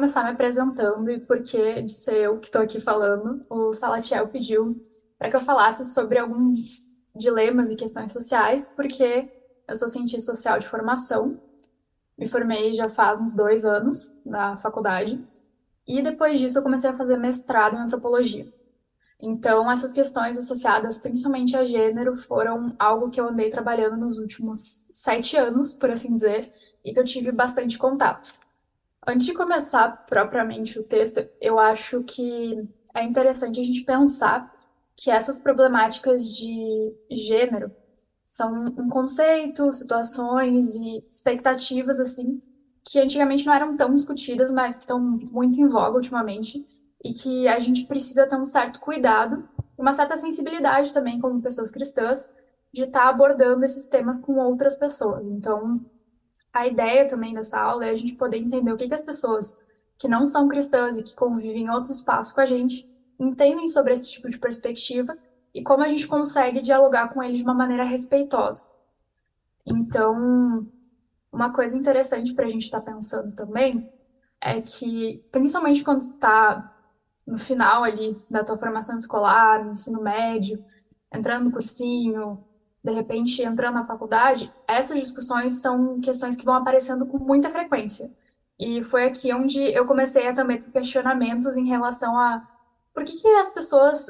começar me apresentando e por que de ser eu que estou aqui falando, o Salatiel pediu para que eu falasse sobre alguns dilemas e questões sociais, porque eu sou cientista social de formação, me formei já faz uns 2 anos na faculdade, e depois disso eu comecei a fazer mestrado em antropologia. Então, essas questões associadas principalmente a gênero foram algo que eu andei trabalhando nos últimos 7 anos, por assim dizer, e que eu tive bastante contato. Antes de começar propriamente o texto, eu acho que é interessante a gente pensar que essas problemáticas de gênero são um conceito, situações e expectativas assim que antigamente não eram tão discutidas, mas que estão muito em voga ultimamente e que a gente precisa ter um certo cuidado, uma certa sensibilidade também como pessoas cristãs de estar abordando esses temas com outras pessoas. Então, a ideia também dessa aula é a gente poder entender o que as pessoas que não são cristãs e que convivem em outros espaços com a gente entendem sobre esse tipo de perspectiva e como a gente consegue dialogar com eles de uma maneira respeitosa. Então, uma coisa interessante para a gente estar pensando também é que, principalmente quando está no final ali da tua formação escolar, no ensino médio, entrando no cursinho, de repente entrando na faculdade, essas discussões são questões que vão aparecendo com muita frequência. E foi aqui onde eu comecei a também ter questionamentos em relação a por que as pessoas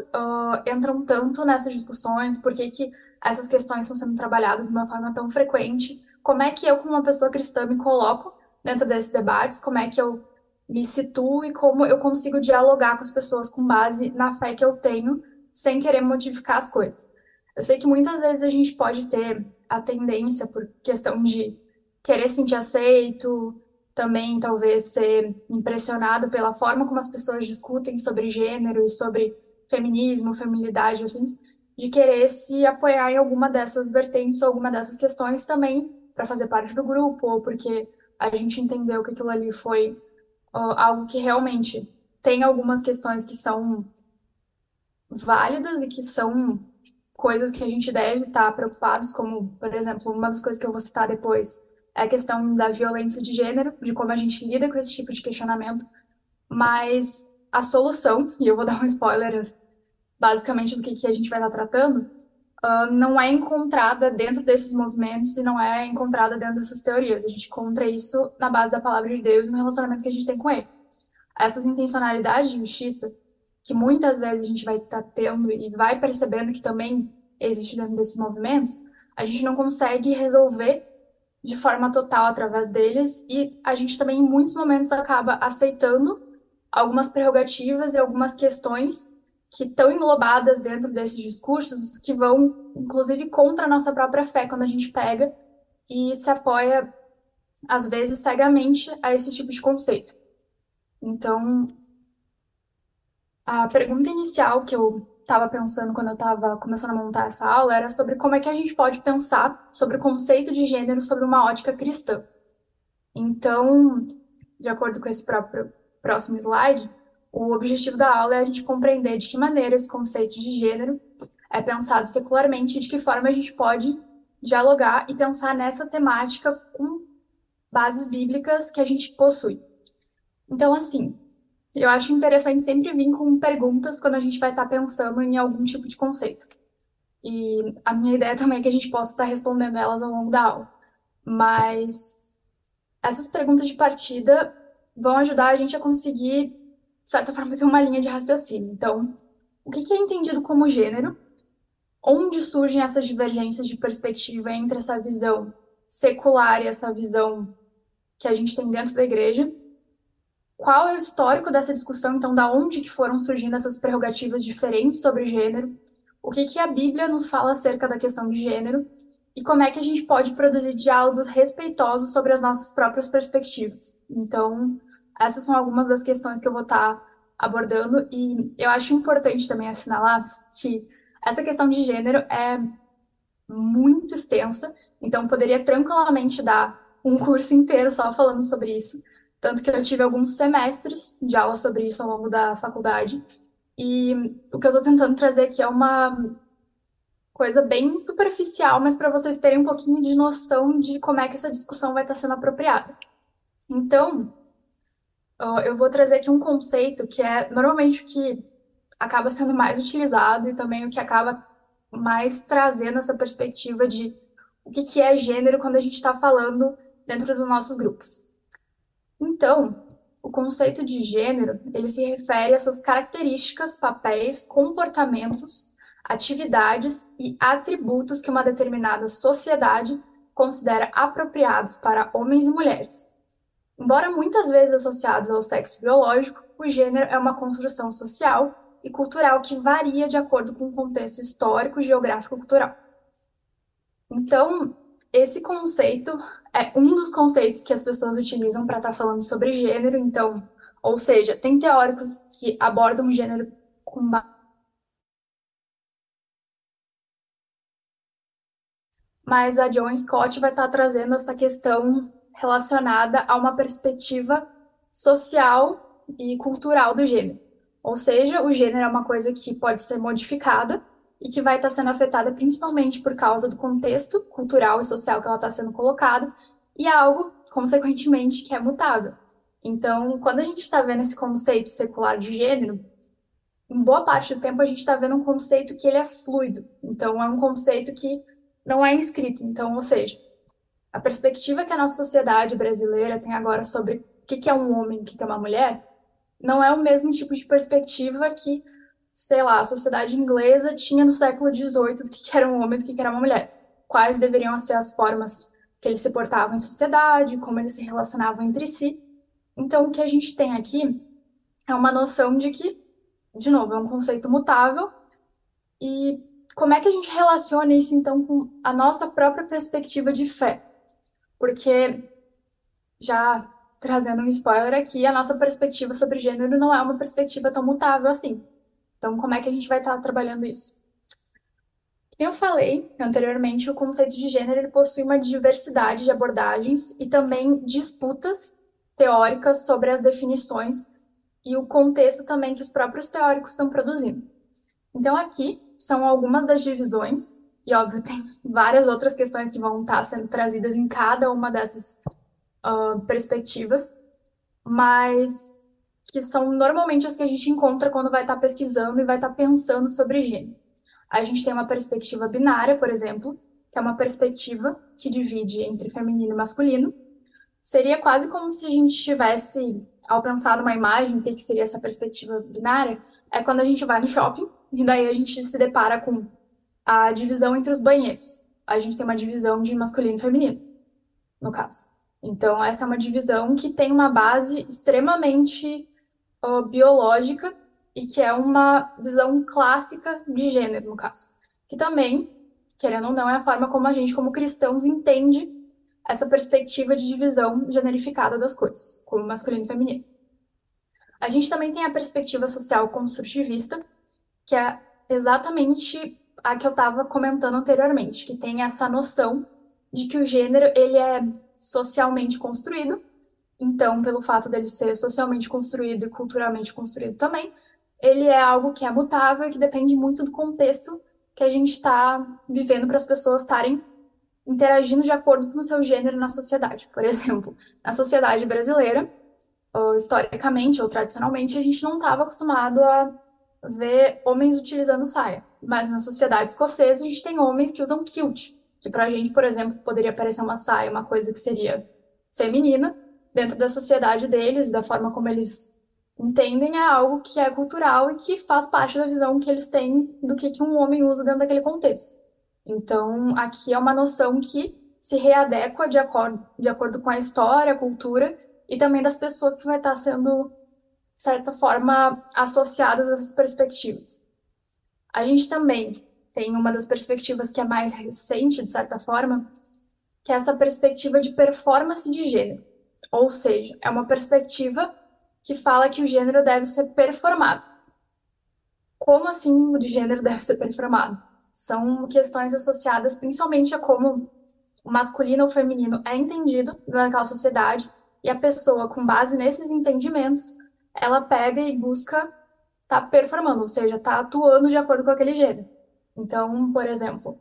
entram tanto nessas discussões, por que essas questões estão sendo trabalhadas de uma forma tão frequente, como é que eu, como uma pessoa cristã, me coloco dentro desses debates, como é que eu me situo e como eu consigo dialogar com as pessoas com base na fé que eu tenho, sem querer modificar as coisas. Eu sei que muitas vezes a gente pode ter a tendência, por questão de querer se sentir aceito, também talvez ser impressionado pela forma como as pessoas discutem sobre gênero e sobre feminismo, feminilidade, afins, de querer se apoiar em alguma dessas vertentes ou alguma dessas questões também para fazer parte do grupo, ou porque a gente entendeu que aquilo ali foi algo que realmente tem algumas questões que são válidas e que são coisas que a gente deve estar preocupados, como, por exemplo, uma das coisas que eu vou citar depois é a questão da violência de gênero, de como a gente lida com esse tipo de questionamento, mas a solução, e eu vou dar um spoiler basicamente do que a gente vai estar tratando, não é encontrada dentro desses movimentos e não é encontrada dentro dessas teorias. A gente encontra isso na base da palavra de Deus e no relacionamento que a gente tem com ele. Essas intencionalidades de justiça, que muitas vezes a gente vai estar tendo e vai percebendo que também existe dentro desses movimentos, a gente não consegue resolver de forma total através deles e a gente também em muitos momentos acaba aceitando algumas prerrogativas e algumas questões que estão englobadas dentro desses discursos que vão inclusive contra a nossa própria fé quando a gente pega e se apoia às vezes cegamente a esse tipo de conceito. Então, a pergunta inicial que eu estava pensando quando eu estava começando a montar essa aula era sobre como é que a gente pode pensar sobre o conceito de gênero sobre uma ótica cristã. Então, de acordo com esse próprio próximo slide, o objetivo da aula é a gente compreender de que maneira esse conceito de gênero é pensado secularmente e de que forma a gente pode dialogar e pensar nessa temática com bases bíblicas que a gente possui. Então, assim, eu acho interessante sempre vir com perguntas quando a gente vai estar pensando em algum tipo de conceito. E a minha ideia também é que a gente possa estar respondendo elas ao longo da aula. Mas essas perguntas de partida vão ajudar a gente a conseguir, de certa forma, ter uma linha de raciocínio. Então, o que é entendido como gênero? Onde surgem essas divergências de perspectiva entre essa visão secular e essa visão que a gente tem dentro da igreja? Qual é o histórico dessa discussão, então, da onde que foram surgindo essas prerrogativas diferentes sobre gênero? O que a Bíblia nos fala acerca da questão de gênero? E como é que a gente pode produzir diálogos respeitosos sobre as nossas próprias perspectivas? Então, essas são algumas das questões que eu vou estar abordando e eu acho importante também assinalar que essa questão de gênero é muito extensa, então poderia tranquilamente dar um curso inteiro só falando sobre isso. Tanto que eu tive alguns semestres de aula sobre isso ao longo da faculdade. E o que eu estou tentando trazer aqui é uma coisa bem superficial, mas para vocês terem um pouquinho de noção de como é que essa discussão vai estar sendo apropriada. Então, Eu vou trazer aqui um conceito que é normalmente o que acaba sendo mais utilizado e também o que acaba mais trazendo essa perspectiva de o que que é gênero quando a gente está falando dentro dos nossos grupos. Então, o conceito de gênero, ele se refere a essas características, papéis, comportamentos, atividades e atributos que uma determinada sociedade considera apropriados para homens e mulheres. Embora muitas vezes associados ao sexo biológico, o gênero é uma construção social e cultural que varia de acordo com o contexto histórico, geográfico e cultural. Então, esse conceito é um dos conceitos que as pessoas utilizam para estar falando sobre gênero. Então, ou seja, tem teóricos que abordam o gênero com mas a Joan Scott vai estar trazendo essa questão relacionada a uma perspectiva social e cultural do gênero. Ou seja, o gênero é uma coisa que pode ser modificada e que vai estar sendo afetada principalmente por causa do contexto cultural e social que ela está sendo colocada, e é algo, consequentemente, que é mutável. Então, quando a gente está vendo esse conceito secular de gênero, em boa parte do tempo a gente está vendo um conceito que ele é fluido. Então, é um conceito que não é inscrito. Então, ou seja, a perspectiva que a nossa sociedade brasileira tem agora sobre o que é um homem, o que é uma mulher, não é o mesmo tipo de perspectiva que, sei lá, a sociedade inglesa tinha no século XVIII do que era um homem e do que era uma mulher. Quais deveriam ser as formas que eles se portavam em sociedade, como eles se relacionavam entre si. Então, o que a gente tem aqui é uma noção de que, de novo, é um conceito mutável e como é que a gente relaciona isso, então, com a nossa própria perspectiva de fé? Porque, já trazendo um spoiler aqui, a nossa perspectiva sobre gênero não é uma perspectiva tão mutável assim. Então, como é que a gente vai estar trabalhando isso? Como eu falei anteriormente, o conceito de gênero ele possui uma diversidade de abordagens e também disputas teóricas sobre as definições e o contexto também que os próprios teóricos estão produzindo. Então, aqui são algumas das divisões, e óbvio, tem várias outras questões que vão estar sendo trazidas em cada uma dessas perspectivas, mas que são normalmente as que a gente encontra quando vai estar pesquisando e vai estar pensando sobre gênero. A gente tem uma perspectiva binária, por exemplo, que é uma perspectiva que divide entre feminino e masculino. Seria quase como se a gente tivesse, ao pensar numa imagem do que seria essa perspectiva binária, é quando a gente vai no shopping e daí a gente se depara com a divisão entre os banheiros. A gente tem uma divisão de masculino e feminino, no caso. Então, essa é uma divisão que tem uma base extremamente biológica e que é uma visão clássica de gênero, no caso. Que também, querendo ou não, é a forma como a gente, como cristãos, entende essa perspectiva de divisão generificada das coisas, como masculino e feminino. A gente também tem a perspectiva social construtivista, que é exatamente a que eu estava comentando anteriormente, que tem essa noção de que o gênero ele é socialmente construído. Então, pelo fato dele ser socialmente construído e culturalmente construído também, ele é algo que é mutável e que depende muito do contexto que a gente está vivendo para as pessoas estarem interagindo de acordo com o seu gênero na sociedade. Por exemplo, na sociedade brasileira, ou historicamente ou tradicionalmente, a gente não estava acostumado a ver homens utilizando saia. Mas na sociedade escocesa, a gente tem homens que usam kilt, que pra gente, por exemplo, poderia parecer uma saia, uma coisa que seria feminina, dentro da sociedade deles, da forma como eles entendem, é algo que é cultural e que faz parte da visão que eles têm do que um homem usa dentro daquele contexto. Então, aqui é uma noção que se readequa de acordo com a história, a cultura e também das pessoas que vai estar sendo, de certa forma, associadas a essas perspectivas. A gente também tem uma das perspectivas que é mais recente, de certa forma, que é essa perspectiva de performance de gênero. Ou seja, é uma perspectiva que fala que o gênero deve ser performado. Como assim o de gênero deve ser performado? São questões associadas principalmente a como o masculino ou o feminino é entendido naquela sociedade e a pessoa, com base nesses entendimentos, ela pega e busca estar performando, ou seja, tá atuando de acordo com aquele gênero. Então, por exemplo,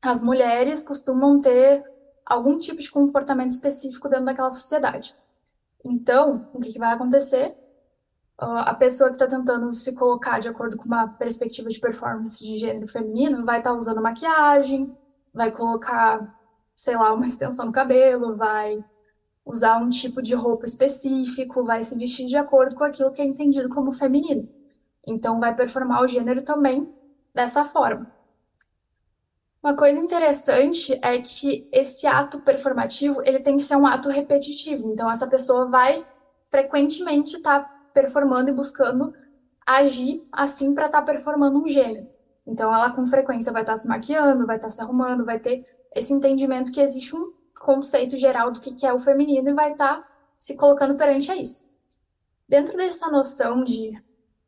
as mulheres costumam ter algum tipo de comportamento específico dentro daquela sociedade. Então, o que que vai acontecer? A pessoa que está tentando se colocar de acordo com uma perspectiva de performance de gênero feminino vai estar usando maquiagem, vai colocar, sei lá, uma extensão no cabelo, vai usar um tipo de roupa específico, vai se vestir de acordo com aquilo que é entendido como feminino. Então, vai performar o gênero também dessa forma. Uma coisa interessante é que esse ato performativo, ele tem que ser um ato repetitivo. Então, essa pessoa vai frequentemente estar performando e buscando agir assim para estar performando um gênero. Então, ela com frequência vai estar se maquiando, vai estar se arrumando, vai ter esse entendimento que existe um conceito geral do que é o feminino e vai estar se colocando perante a isso. Dentro dessa noção de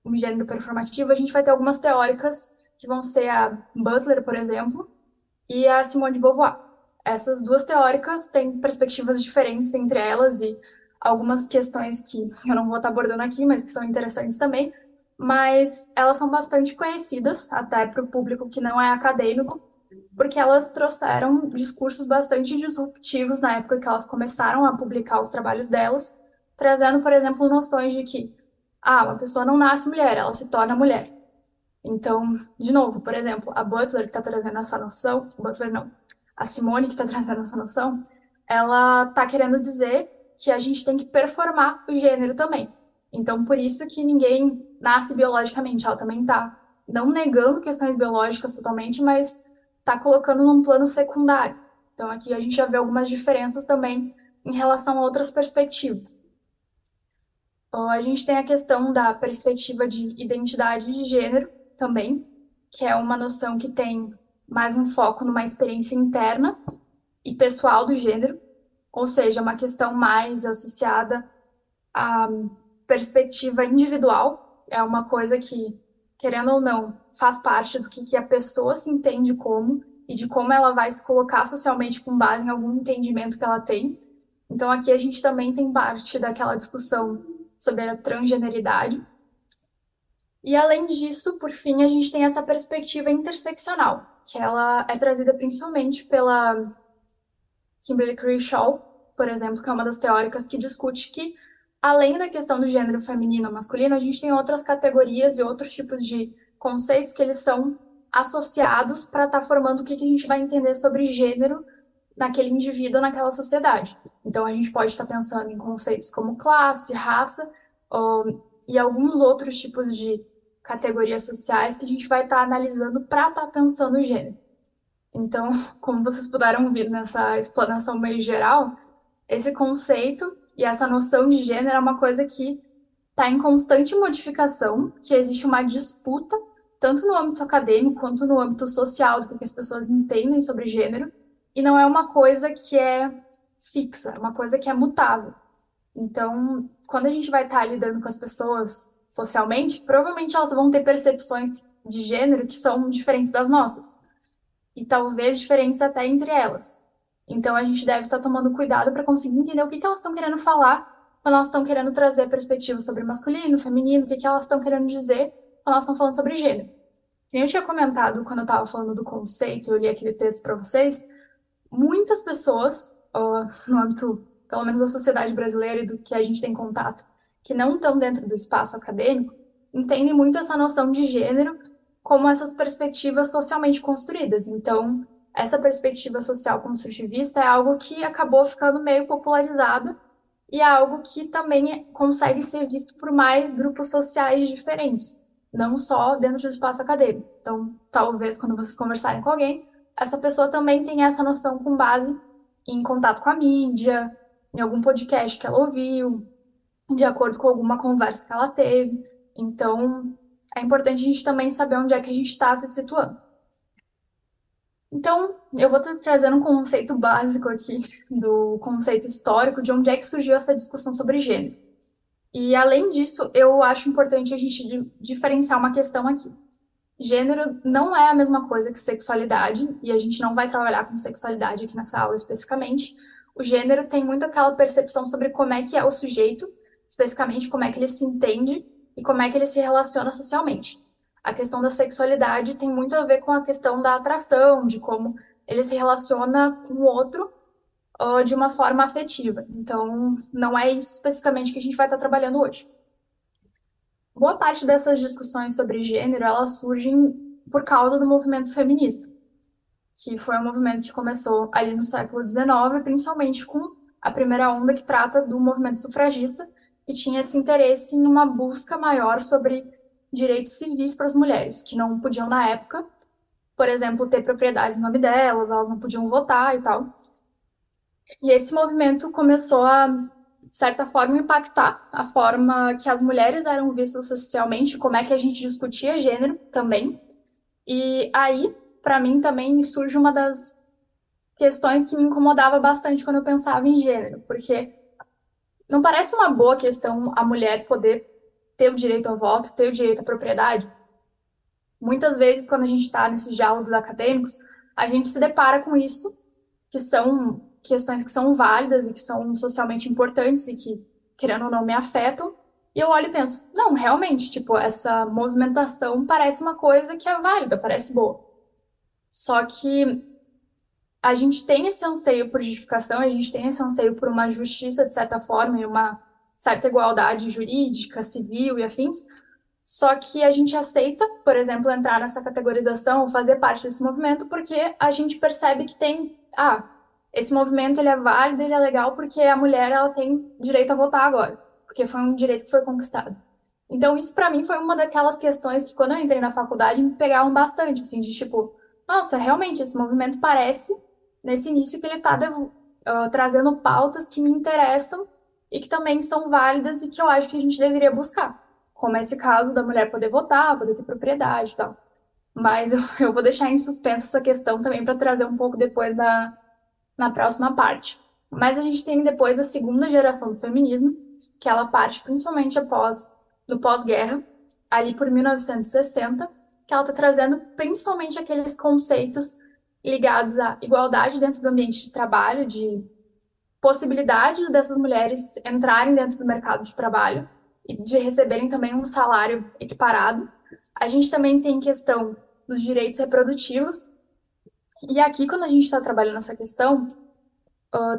um gênero performativo, a gente vai ter algumas teóricas que vão ser a Butler, por exemplo, e a Simone de Beauvoir. Essas duas teóricas têm perspectivas diferentes entre elas e algumas questões que eu não vou estar abordando aqui, mas que são interessantes também. Mas elas são bastante conhecidas, até para o público que não é acadêmico, porque elas trouxeram discursos bastante disruptivos na época que elas começaram a publicar os trabalhos delas, trazendo, por exemplo, noções de que uma pessoa não nasce mulher, ela se torna mulher. Então, de novo, por exemplo, a Butler que está trazendo essa noção, Butler não, a Simone que está trazendo essa noção, ela está querendo dizer que a gente tem que performar o gênero também. Então, por isso que ninguém nasce biologicamente, ela também está não negando questões biológicas totalmente, mas está colocando num plano secundário. Então, aqui a gente já vê algumas diferenças também em relação a outras perspectivas. A gente tem a questão da perspectiva de identidade de gênero também, que é uma noção que tem mais um foco numa experiência interna e pessoal do gênero, ou seja, uma questão mais associada à perspectiva individual, é uma coisa que, querendo ou não, faz parte do que a pessoa se entende como e de como ela vai se colocar socialmente com base em algum entendimento que ela tem. Então, aqui a gente também tem parte daquela discussão sobre a transgeneridade. E, além disso, por fim, a gente tem essa perspectiva interseccional, que ela é trazida principalmente pela Kimberly Crenshaw, por exemplo, que é uma das teóricas que discute que, além da questão do gênero feminino ou masculino, a gente tem outras categorias e outros tipos de conceitos que eles são associados para estar formando o que a gente vai entender sobre gênero naquele indivíduo, naquela sociedade. Então, a gente pode estar pensando em conceitos como classe, raça, e alguns outros tipos de categorias sociais que a gente vai estar analisando para estar pensando o gênero. Então, como vocês puderam ver nessa explanação meio geral, esse conceito e essa noção de gênero é uma coisa que está em constante modificação, que existe uma disputa, tanto no âmbito acadêmico quanto no âmbito social, do que as pessoas entendem sobre gênero, e não é uma coisa que é fixa, é uma coisa que é mutável. Então, quando a gente vai estar lidando com as pessoas socialmente, provavelmente elas vão ter percepções de gênero que são diferentes das nossas, e talvez diferentes até entre elas. Então, a gente deve estar tomando cuidado para conseguir entender o que elas estão querendo falar quando elas estão querendo trazer perspectivas sobre masculino, feminino, o que elas estão querendo dizer quando elas estão falando sobre gênero. Eu tinha comentado quando eu estava falando do conceito, eu li aquele texto para vocês, muitas pessoas, no âmbito, pelo menos da sociedade brasileira e do que a gente tem contato, que não estão dentro do espaço acadêmico, entendem muito essa noção de gênero como essas perspectivas socialmente construídas. Então, essa perspectiva social construtivista é algo que acabou ficando meio popularizada e é algo que também consegue ser visto por mais grupos sociais diferentes, não só dentro do espaço acadêmico. Então, talvez quando vocês conversarem com alguém, essa pessoa também tem essa noção com base em contato com a mídia, em algum podcast que ela ouviu, de acordo com alguma conversa que ela teve. Então, é importante a gente também saber onde é que a gente está se situando. Então, eu vou estar trazendo um conceito básico aqui do conceito histórico de onde é que surgiu essa discussão sobre gênero. E, além disso, eu acho importante a gente diferenciar uma questão aqui. Gênero não é a mesma coisa que sexualidade, e a gente não vai trabalhar com sexualidade aqui nessa aula especificamente. O gênero tem muito aquela percepção sobre como é que é o sujeito, especificamente como é que ele se entende e como é que ele se relaciona socialmente. A questão da sexualidade tem muito a ver com a questão da atração, de como ele se relaciona com o outro, ou de uma forma afetiva. Então, não é isso especificamente que a gente vai estar trabalhando hoje. Boa parte dessas discussões sobre gênero, elas surgem por causa do movimento feminista, que foi um movimento que começou ali no século XIX, principalmente com a primeira onda que trata do movimento sufragista, que tinha esse interesse em uma busca maior sobre direitos civis para as mulheres, que não podiam, na época, por exemplo, ter propriedades no nome delas, elas não podiam votar e tal. E esse movimento começou a, de certa forma, impactar a forma que as mulheres eram vistas socialmente, como é que a gente discutia gênero também. E aí, para mim, também surge uma das questões que me incomodava bastante quando eu pensava em gênero, porque não parece uma boa questão a mulher poder ter o direito ao voto, ter o direito à propriedade? Muitas vezes, quando a gente está nesses diálogos acadêmicos, a gente se depara com isso, que são questões que são válidas e que são socialmente importantes e que, querendo ou não, me afetam. E eu olho e penso, não, realmente, tipo, essa movimentação parece uma coisa que é válida, parece boa. Só que a gente tem esse anseio por justificação, a gente tem esse anseio por uma justiça, de certa forma, e uma certa igualdade jurídica, civil e afins. Só que a gente aceita, por exemplo, entrar nessa categorização ou fazer parte desse movimento porque a gente percebe que tem, esse movimento ele é válido, ele é legal porque a mulher ela tem direito a votar agora, porque foi um direito que foi conquistado. Então isso para mim foi uma daquelas questões que quando eu entrei na faculdade me pegavam bastante, assim, de tipo, nossa, realmente esse movimento parece nesse início que ele está trazendo pautas que me interessam e que também são válidas e que eu acho que a gente deveria buscar como é esse caso da mulher poder votar, poder ter propriedade e tal. Mas eu vou deixar em suspenso essa questão também para trazer um pouco depois na próxima parte. Mas a gente tem depois a segunda geração do feminismo, que ela parte principalmente no pós-guerra, ali por 1960, que ela está trazendo principalmente aqueles conceitos ligados à igualdade dentro do ambiente de trabalho, de possibilidades dessas mulheres entrarem dentro do mercado de trabalho e de receberem também um salário equiparado. A gente também tem questão dos direitos reprodutivos. E aqui, quando a gente está trabalhando nessa questão,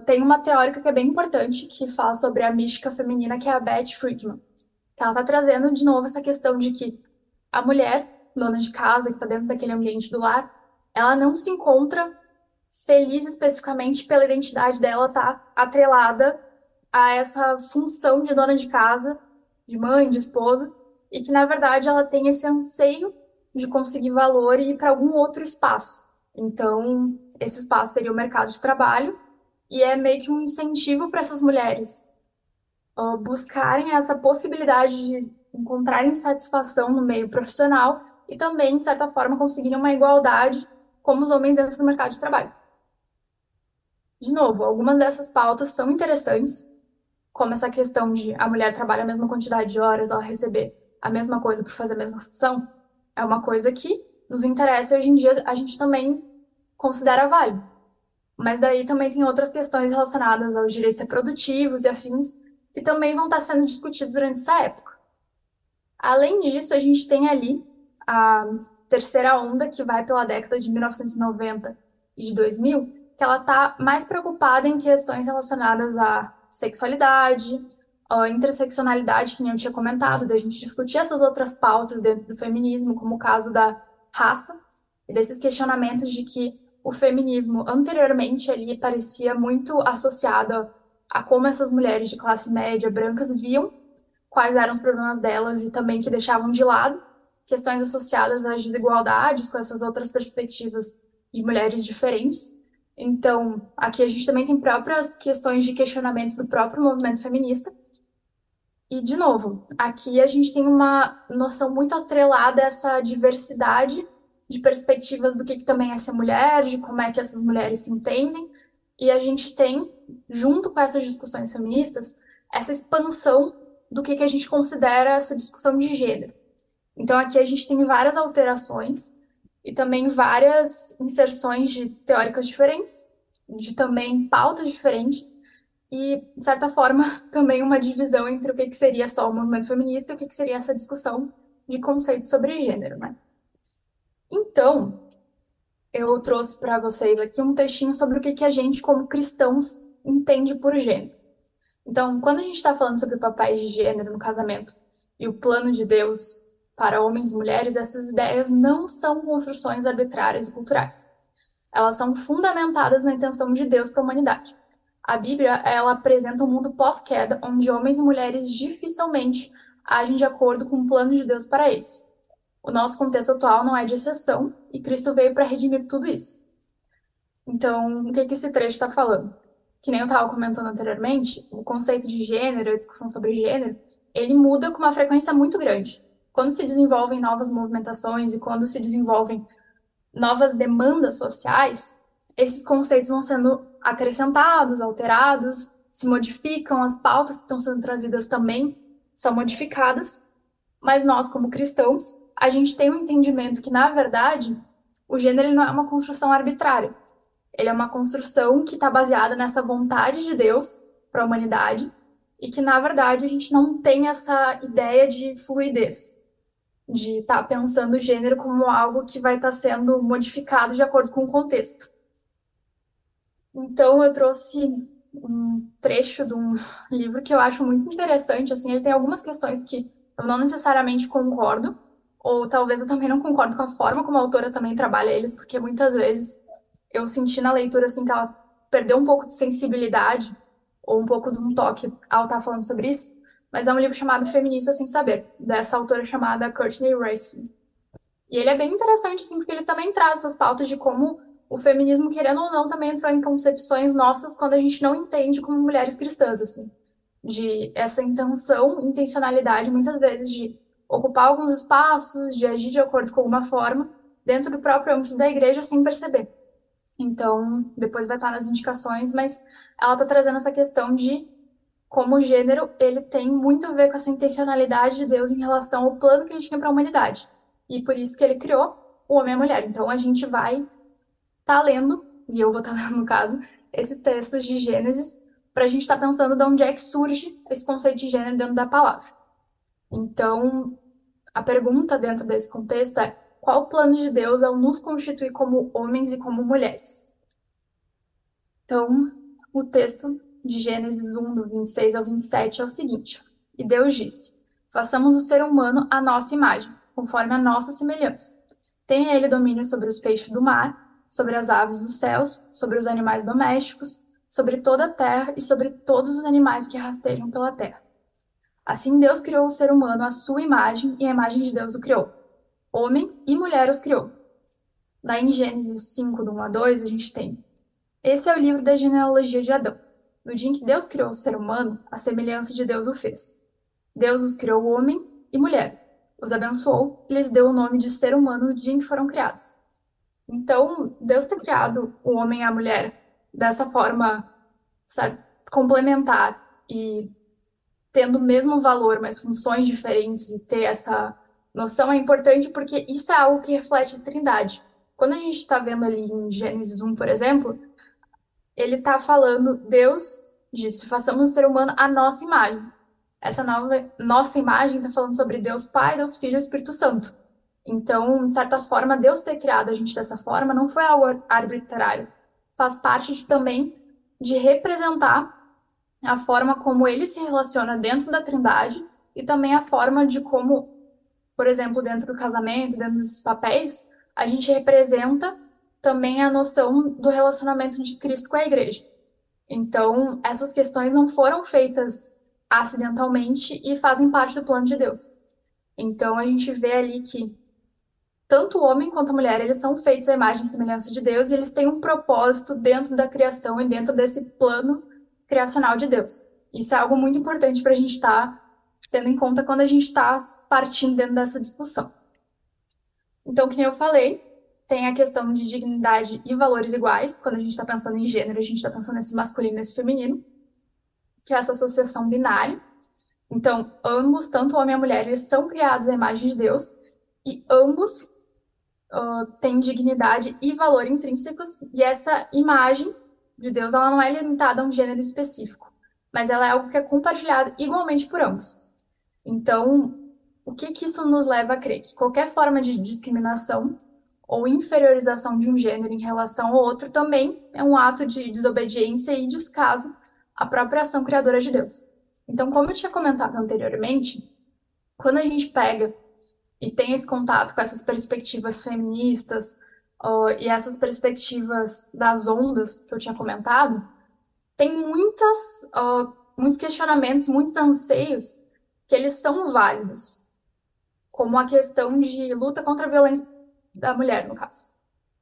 tem uma teórica que é bem importante, que fala sobre a mística feminina, que é a Beth Friedman. Que ela está trazendo de novo essa questão de que a mulher, dona de casa, que está dentro daquele ambiente do lar, ela não se encontra feliz especificamente pela identidade dela estar atrelada a essa função de dona de casa, de mãe, de esposa, e que na verdade ela tem esse anseio de conseguir valor e ir para algum outro espaço. Então, esse espaço seria o mercado de trabalho, e é meio que um incentivo para essas mulheres buscarem essa possibilidade de encontrarem satisfação no meio profissional e também, de certa forma, conseguirem uma igualdade como os homens dentro do mercado de trabalho. De novo, algumas dessas pautas são interessantes, como essa questão de a mulher trabalha a mesma quantidade de horas, ela receber a mesma coisa por fazer a mesma função, é uma coisa que nos interessa e hoje em dia a gente também considera válido. Mas daí também tem outras questões relacionadas aos direitos reprodutivos e afins que também vão estar sendo discutidos durante essa época. Além disso, a gente tem ali a terceira onda, que vai pela década de 1990 e de 2000, que ela está mais preocupada em questões relacionadas à sexualidade, à interseccionalidade, que nem eu tinha comentado, da gente discutir essas outras pautas dentro do feminismo, como o caso da raça, e desses questionamentos de que o feminismo anteriormente ali parecia muito associado a como essas mulheres de classe média brancas viam quais eram os problemas delas e também que deixavam de lado questões associadas às desigualdades com essas outras perspectivas de mulheres diferentes. Então, aqui a gente também tem próprias questões de questionamentos do próprio movimento feminista. E, de novo, aqui a gente tem uma noção muito atrelada a essa diversidade de perspectivas do que também é ser mulher, de como é que essas mulheres se entendem. E a gente tem, junto com essas discussões feministas, essa expansão do que a gente considera essa discussão de gênero. Então, aqui a gente tem várias alterações e também várias inserções de teóricas diferentes, de também pautas diferentes, e, de certa forma, também uma divisão entre o que seria só o movimento feminista e o que seria essa discussão de conceitos sobre gênero, né? Então, eu trouxe para vocês aqui um textinho sobre o que a gente, como cristãos, entende por gênero. Então, quando a gente está falando sobre papéis de gênero no casamento e o plano de Deus para homens e mulheres, essas ideias não são construções arbitrárias e culturais. Elas são fundamentadas na intenção de Deus para a humanidade. A Bíblia, ela apresenta um mundo pós-queda, onde homens e mulheres dificilmente agem de acordo com o plano de Deus para eles. O nosso contexto atual não é de exceção, e Cristo veio para redimir tudo isso. Então, o que esse trecho está falando? Que nem eu estava comentando anteriormente, o conceito de gênero, a discussão sobre gênero, ele muda com uma frequência muito grande. Quando se desenvolvem novas movimentações e quando se desenvolvem novas demandas sociais, esses conceitos vão sendo acrescentados, alterados, se modificam, as pautas que estão sendo trazidas também são modificadas, mas nós, como cristãos, a gente tem um entendimento que, na verdade, o gênero não é uma construção arbitrária. Ele é uma construção que está baseada nessa vontade de Deus para a humanidade e que, na verdade, a gente não tem essa ideia de fluidez, de estar pensando o gênero como algo que vai estar sendo modificado de acordo com o contexto. Então, eu trouxe um trecho de um livro que eu acho muito interessante. Assim, ele tem algumas questões que eu não necessariamente concordo, ou talvez eu também não concordo com a forma como a autora também trabalha eles, porque muitas vezes eu senti na leitura assim que ela perdeu um pouco de sensibilidade ou um pouco de um toque ao estar falando sobre isso. Mas é um livro chamado Feminista Sem Saber, dessa autora chamada Courtney Racing. E ele é bem interessante, assim, porque ele também traz essas pautas de como o feminismo, querendo ou não, também entrou em concepções nossas quando a gente não entende como mulheres cristãs, assim. De essa intenção, intencionalidade, muitas vezes, de ocupar alguns espaços, de agir de acordo com alguma forma, dentro do próprio âmbito da igreja, sem perceber. Então, depois vai estar nas indicações, mas ela está trazendo essa questão de como o gênero ele tem muito a ver com essa intencionalidade de Deus em relação ao plano que ele tinha para a humanidade. E por isso que ele criou o homem e a mulher. Então a gente vai estar lendo, e eu vou estar lendo no caso, esses textos de Gênesis, para a gente estar pensando de onde é que surge esse conceito de gênero dentro da palavra. Então, a pergunta dentro desse contexto é: qual o plano de Deus ao nos constituir como homens e como mulheres? Então, o texto de Gênesis 1, do 26 ao 27 é o seguinte: E Deus disse: Façamos o ser humano à nossa imagem, conforme a nossa semelhança. Tenha ele domínio sobre os peixes do mar, sobre as aves dos céus, sobre os animais domésticos, sobre toda a terra e sobre todos os animais que rastejam pela terra. Assim Deus criou o ser humano à sua imagem, e a imagem de Deus o criou. Homem e mulher os criou. Lá em Gênesis 5, do 1 a 2, a gente tem: Esse é o livro da genealogia de Adão. No dia em que Deus criou o ser humano, a semelhança de Deus o fez. Deus os criou homem e mulher. Os abençoou e lhes deu o nome de ser humano no dia em que foram criados. Então, Deus ter criado o homem e a mulher dessa forma, certo, complementar e tendo o mesmo valor, mas funções diferentes, e ter essa noção é importante porque isso é algo que reflete a Trindade. Quando a gente está vendo ali em Gênesis 1, por exemplo, ele está falando, Deus disse, façamos o ser humano à nossa imagem. Essa nossa imagem está falando sobre Deus Pai, Deus Filho e Espírito Santo. Então, de certa forma, Deus ter criado a gente dessa forma não foi algo arbitrário. Faz parte também de representar a forma como ele se relaciona dentro da Trindade e também a forma de como, por exemplo, dentro do casamento, dentro desses papéis, a gente representa também a noção do relacionamento de Cristo com a igreja. Então, essas questões não foram feitas acidentalmente e fazem parte do plano de Deus. Então, a gente vê ali que tanto o homem quanto a mulher, eles são feitos à imagem e semelhança de Deus e eles têm um propósito dentro da criação e dentro desse plano criacional de Deus. Isso é algo muito importante para a gente estar tendo em conta quando a gente está partindo dentro dessa discussão. Então, como eu falei, tem a questão de dignidade e valores iguais. Quando a gente está pensando em gênero, a gente está pensando nesse masculino e nesse feminino, que é essa associação binária. Então, ambos, tanto o homem e a mulher, eles são criados à imagem de Deus e ambos têm dignidade e valor intrínsecos. E essa imagem de Deus, ela não é limitada a um gênero específico, mas ela é algo que é compartilhado igualmente por ambos. Então, o que isso nos leva a crer? Que qualquer forma de discriminação ou inferiorização de um gênero em relação ao outro também é um ato de desobediência e descaso à própria ação criadora de Deus. Então, como eu tinha comentado anteriormente, quando a gente pega e tem esse contato com essas perspectivas feministas, e essas perspectivas das ondas que eu tinha comentado, tem muitos questionamentos, muitos anseios que eles são válidos, como a questão de luta contra a violência da mulher, no caso.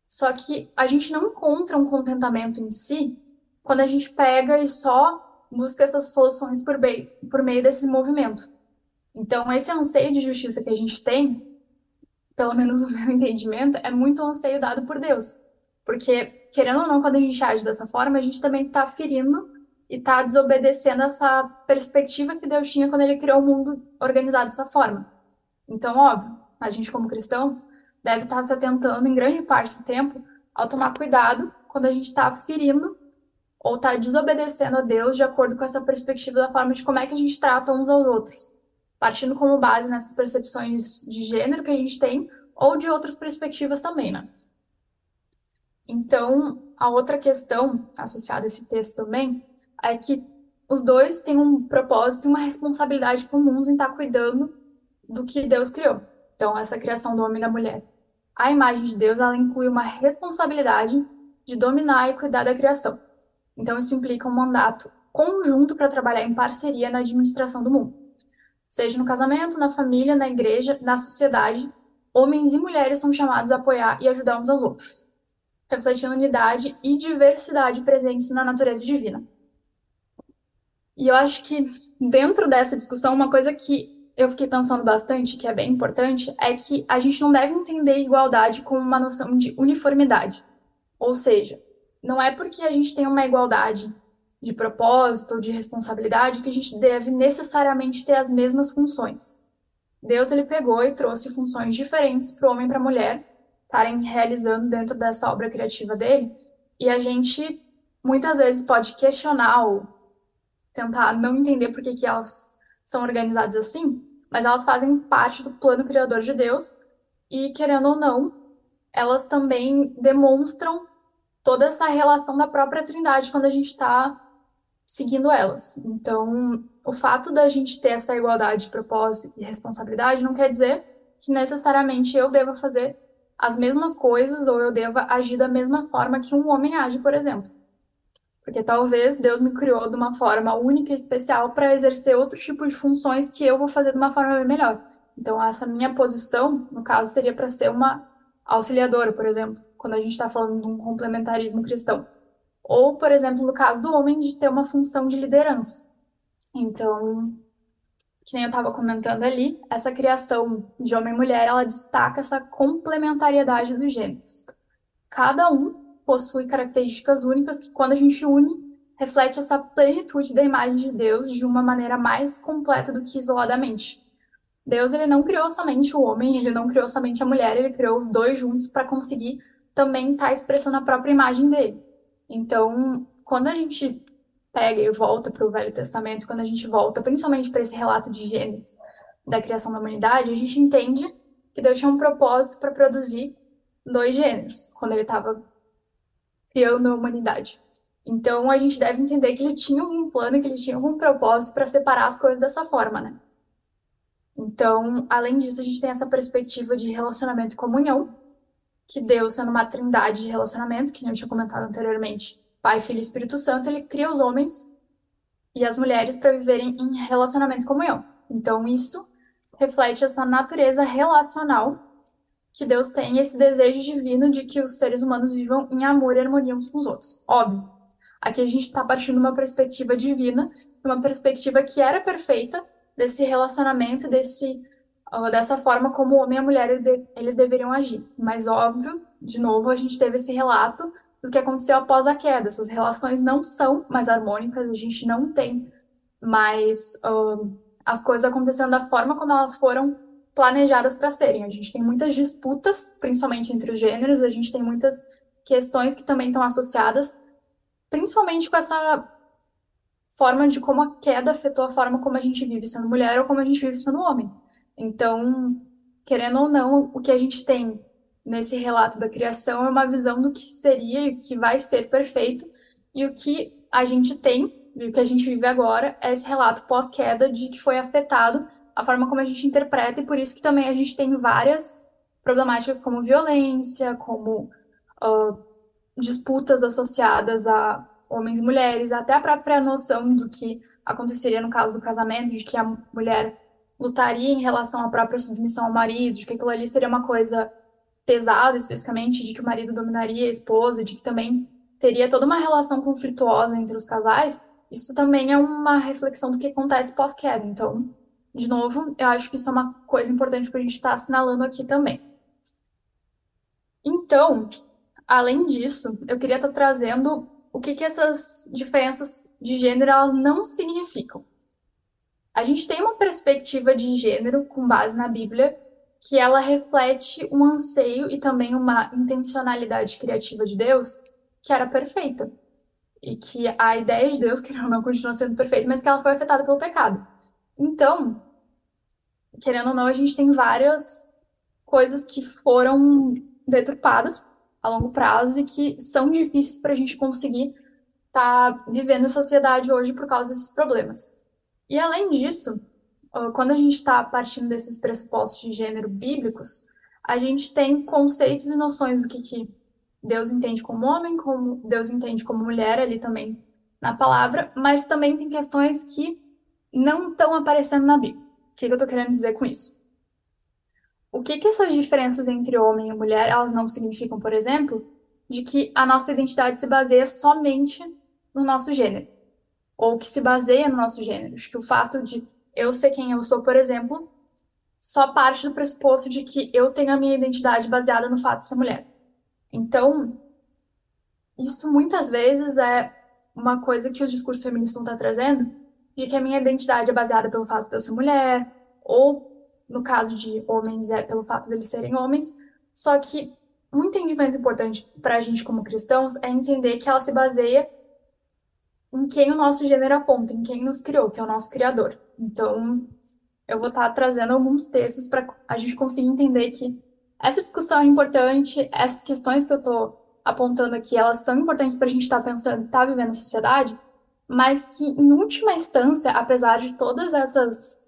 Só que a gente não encontra um contentamento em si quando a gente pega e só busca essas soluções por meio desse movimento. Então, esse anseio de justiça que a gente tem, pelo menos no meu entendimento, é muito um anseio dado por Deus. Porque, querendo ou não, quando a gente age dessa forma, a gente também está ferindo e está desobedecendo essa perspectiva que Deus tinha quando ele criou o mundo organizado dessa forma. Então, óbvio, a gente como cristãos deve estar se atentando em grande parte do tempo ao tomar cuidado quando a gente está ferindo ou está desobedecendo a Deus de acordo com essa perspectiva da forma de como é que a gente trata uns aos outros, partindo como base nessas percepções de gênero que a gente tem ou de outras perspectivas também, né? Então, a outra questão associada a esse texto também é que os dois têm um propósito e uma responsabilidade comuns em estar cuidando do que Deus criou. Então, essa criação do homem e da mulher. A imagem de Deus, ela inclui uma responsabilidade de dominar e cuidar da criação. Então, isso implica um mandato conjunto para trabalhar em parceria na administração do mundo. Seja no casamento, na família, na igreja, na sociedade, homens e mulheres são chamados a apoiar e ajudar uns aos outros, refletindo unidade e diversidade presentes na natureza divina. E eu acho que dentro dessa discussão, uma coisa que eu fiquei pensando bastante, que é bem importante, é que a gente não deve entender igualdade como uma noção de uniformidade. Ou seja, não é porque a gente tem uma igualdade de propósito ou de responsabilidade que a gente deve necessariamente ter as mesmas funções. Deus ele pegou e trouxe funções diferentes para o homem e para a mulher estarem realizando dentro dessa obra criativa dele, e a gente muitas vezes pode questionar ou tentar não entender por que elas são organizadas assim, mas elas fazem parte do plano criador de Deus e, querendo ou não, elas também demonstram toda essa relação da própria Trindade quando a gente está seguindo elas. Então, o fato da gente ter essa igualdade de propósito e responsabilidade não quer dizer que necessariamente eu deva fazer as mesmas coisas ou eu deva agir da mesma forma que um homem age, por exemplo. Porque talvez Deus me criou de uma forma única e especial para exercer outro tipo de funções que eu vou fazer de uma forma bem melhor. Então, essa minha posição, no caso, seria para ser uma auxiliadora, por exemplo, quando a gente está falando de um complementarismo cristão. Ou, por exemplo, no caso do homem, de ter uma função de liderança. Então, que nem eu estava comentando ali, essa criação de homem e mulher, ela destaca essa complementariedade dos gêneros. Cada um possui características únicas que, quando a gente une, reflete essa plenitude da imagem de Deus de uma maneira mais completa do que isoladamente. Deus ele não criou somente o homem, ele não criou somente a mulher, ele criou os dois juntos para conseguir também estar expressando a própria imagem dele. Então, quando a gente pega e volta para o Velho Testamento, quando a gente volta principalmente para esse relato de Gênesis, da criação da humanidade, a gente entende que Deus tinha um propósito para produzir dois gêneros, quando ele estava criando a humanidade. Então, a gente deve entender que ele tinha um plano, que ele tinha um propósito para separar as coisas dessa forma, né? Então, além disso, a gente tem essa perspectiva de relacionamento e comunhão, que Deus, sendo uma trindade de relacionamento, que eu tinha comentado anteriormente, Pai, Filho e Espírito Santo, ele cria os homens e as mulheres para viverem em relacionamento e comunhão. Então, isso reflete essa natureza relacional que Deus tem, esse desejo divino de que os seres humanos vivam em amor e harmonia uns com os outros. Óbvio, aqui a gente está partindo de uma perspectiva divina, uma perspectiva que era perfeita, desse relacionamento, dessa forma como o homem e a mulher eles deveriam agir. Mas, óbvio, de novo, a gente teve esse relato do que aconteceu após a queda. Essas relações não são mais harmônicas, a gente não tem mais as coisas acontecendo da forma como elas foram planejadas para serem. A gente tem muitas disputas, principalmente entre os gêneros, a gente tem muitas questões que também estão associadas, principalmente com essa forma de como a queda afetou a forma como a gente vive sendo mulher ou como a gente vive sendo homem. Então, querendo ou não, o que a gente tem nesse relato da criação é uma visão do que seria e o que vai ser perfeito, e o que a gente tem e o que a gente vive agora é esse relato pós-queda de que foi afetado a forma como a gente interpreta, e por isso que também a gente tem várias problemáticas como violência, como disputas associadas a homens e mulheres, até a própria noção do que aconteceria no caso do casamento, de que a mulher lutaria em relação à própria submissão ao marido, de que aquilo ali seria uma coisa pesada, especificamente, de que o marido dominaria a esposa, de que também teria toda uma relação conflituosa entre os casais. Isso também é uma reflexão do que acontece pós-queda. Então, de novo, eu acho que isso é uma coisa importante para a gente estar assinalando aqui também. Então, além disso, eu queria estar trazendo o que que essas diferenças de gênero elas não significam. A gente tem uma perspectiva de gênero com base na Bíblia que ela reflete um anseio e também uma intencionalidade criativa de Deus que era perfeita. E que a ideia de Deus, querendo ou não, continua sendo perfeita, mas que ela foi afetada pelo pecado. Então, querendo ou não, a gente tem várias coisas que foram deturpadas a longo prazo e que são difíceis para a gente conseguir estar vivendo em sociedade hoje por causa desses problemas. E além disso, quando a gente está partindo desses pressupostos de gênero bíblicos, a gente tem conceitos e noções do que Deus entende como homem, como Deus entende como mulher ali também na palavra, mas também tem questões que não estão aparecendo na Bíblia. O que eu estou querendo dizer com isso? O que essas diferenças entre homem e mulher, elas não significam, por exemplo, de que a nossa identidade se baseia somente no nosso gênero, ou que se baseia no nosso gênero. Acho que o fato de eu ser quem eu sou, por exemplo, só parte do pressuposto de que eu tenho a minha identidade baseada no fato de ser mulher. Então, isso muitas vezes é uma coisa que os discursos feministas estão trazendo, de que a minha identidade é baseada pelo fato de eu ser mulher, ou no caso de homens é pelo fato de eles serem homens. Só que um entendimento importante para a gente como cristãos é entender que ela se baseia em quem o nosso gênero aponta, em quem nos criou, que é o nosso criador. Então, eu vou estar trazendo alguns textos para a gente conseguir entender que essa discussão é importante, essas questões que eu estou apontando aqui, elas são importantes para a gente estar pensando e estar vivendo a sociedade, mas que, em última instância, apesar de todas essas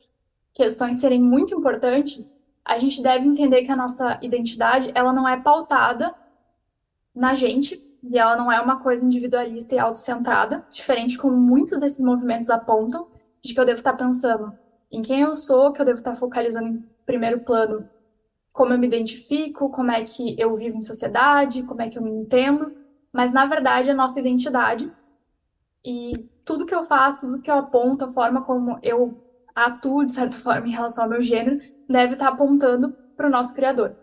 questões serem muito importantes, a gente deve entender que a nossa identidade, ela não é pautada na gente, e ela não é uma coisa individualista e autocentrada, diferente como muitos desses movimentos apontam, de que eu devo estar pensando em quem eu sou, que eu devo estar focalizando em primeiro plano como eu me identifico, como é que eu vivo em sociedade, como é que eu me entendo, mas na verdade a nossa identidade e tudo que eu faço, tudo que eu aponto, a forma como eu atuo de certa forma em relação ao meu gênero, deve estar apontando para o nosso Criador.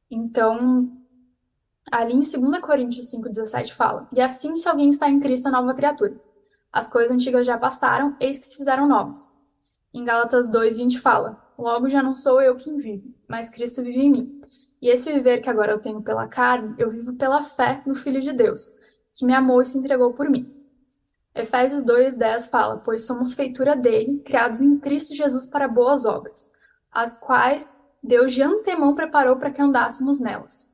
Então, ali em 2 Coríntios 5,17 fala: E assim, se alguém está em Cristo, é nova criatura. As coisas antigas já passaram, eis que se fizeram novas. Em Gálatas 2,20 fala: Logo já não sou eu quem vive, mas Cristo vive em mim. E esse viver que agora eu tenho pela carne, eu vivo pela fé no Filho de Deus, que me amou e se entregou por mim. Efésios 2,10 fala: Pois somos feitura dele, criados em Cristo Jesus para boas obras, as quais Deus de antemão preparou para que andássemos nelas.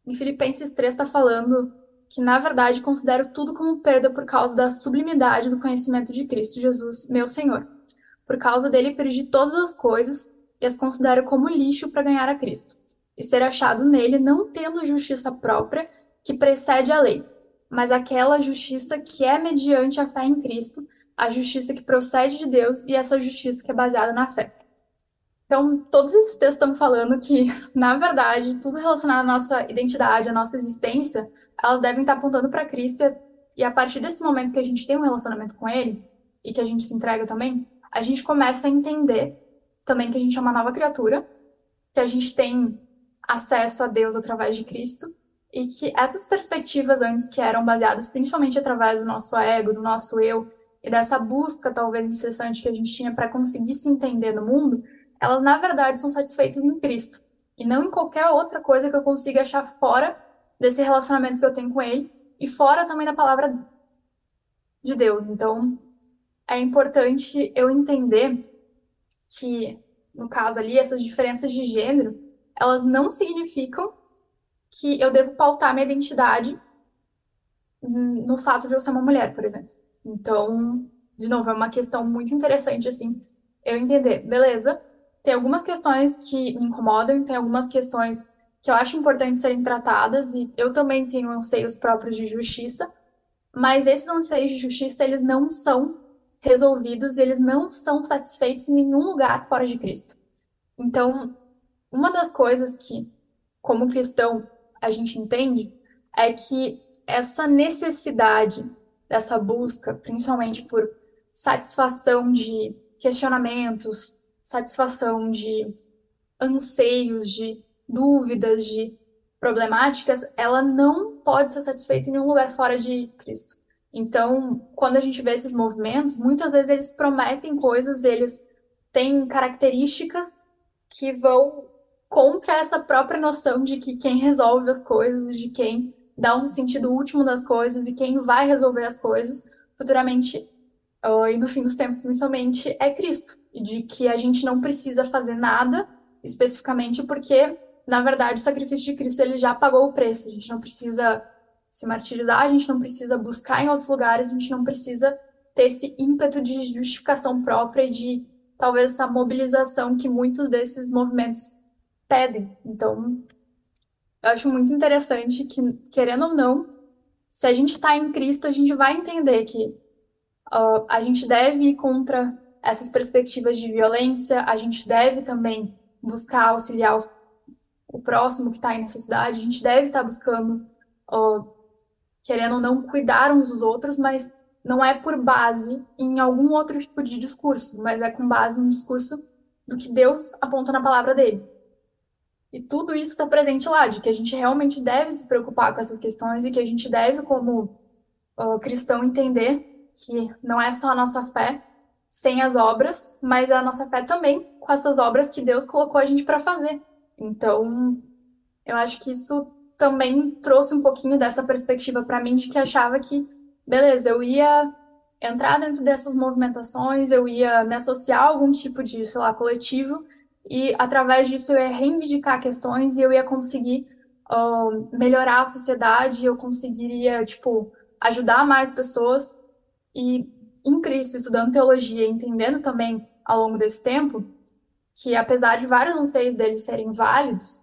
Em Filipenses 3 está falando que, na verdade, considero tudo como perda por causa da sublimidade do conhecimento de Cristo Jesus, meu Senhor. Por causa dele, perdi todas as coisas e as considero como lixo para ganhar a Cristo, e ser achado nele não tendo justiça própria que precede a lei, mas aquela justiça que é mediante a fé em Cristo, a justiça que procede de Deus e essa justiça que é baseada na fé. Então, todos esses textos estão falando que, na verdade, tudo relacionado à nossa identidade, à nossa existência, elas devem estar apontando para Cristo, e a partir desse momento que a gente tem um relacionamento com Ele, e que a gente se entrega também, a gente começa a entender também que a gente é uma nova criatura, que a gente tem acesso a Deus através de Cristo, e que essas perspectivas antes que eram baseadas principalmente através do nosso ego, do nosso eu, e dessa busca talvez incessante que a gente tinha para conseguir se entender no mundo, elas na verdade são satisfeitas em Cristo e não em qualquer outra coisa que eu consiga achar fora desse relacionamento que eu tenho com Ele e fora também da palavra de Deus. Então é importante eu entender que, no caso ali, essas diferenças de gênero, elas não significam que eu devo pautar minha identidade no fato de eu ser uma mulher, por exemplo. Então, de novo, é uma questão muito interessante, assim, eu entender, beleza, tem algumas questões que me incomodam, tem algumas questões que eu acho importante serem tratadas, e eu também tenho anseios próprios de justiça, mas esses anseios de justiça, eles não são resolvidos, eles não são satisfeitos em nenhum lugar fora de Cristo. Então, uma das coisas que, como cristão, a gente entende é que essa necessidade dessa busca, principalmente por satisfação de questionamentos, satisfação de anseios, de dúvidas, de problemáticas, ela não pode ser satisfeita em nenhum lugar fora de Cristo. Então, quando a gente vê esses movimentos, muitas vezes eles prometem coisas, eles têm características que vão contra essa própria noção de que quem resolve as coisas, de quem dá um sentido último das coisas e quem vai resolver as coisas futuramente, e no fim dos tempos, principalmente, é Cristo. E de que a gente não precisa fazer nada especificamente porque, na verdade, o sacrifício de Cristo ele já pagou o preço. A gente não precisa se martirizar, a gente não precisa buscar em outros lugares, a gente não precisa ter esse ímpeto de justificação própria e de talvez essa mobilização que muitos desses movimentos pedem. Então, eu acho muito interessante que, querendo ou não, se a gente está em Cristo, a gente vai entender que a gente deve ir contra essas perspectivas de violência, a gente deve também buscar auxiliar o próximo que está em necessidade, a gente deve estar buscando, uh, querendo ou não, cuidar uns dos outros, mas não é por base em algum outro tipo de discurso, mas é com base no discurso do que Deus aponta na palavra dele. E tudo isso está presente lá, de que a gente realmente deve se preocupar com essas questões e que a gente deve, como cristão, entender que não é só a nossa fé sem as obras, mas a nossa fé também com essas obras que Deus colocou a gente para fazer. Então, eu acho que isso também trouxe um pouquinho dessa perspectiva para mim de que achava que, beleza, eu ia entrar dentro dessas movimentações, eu ia me associar a algum tipo de, sei lá, coletivo, e através disso eu ia reivindicar questões e eu ia conseguir melhorar a sociedade, eu conseguiria, tipo, ajudar mais pessoas. E em Cristo, estudando teologia, entendendo também ao longo desse tempo que, apesar de vários anseios dele serem válidos,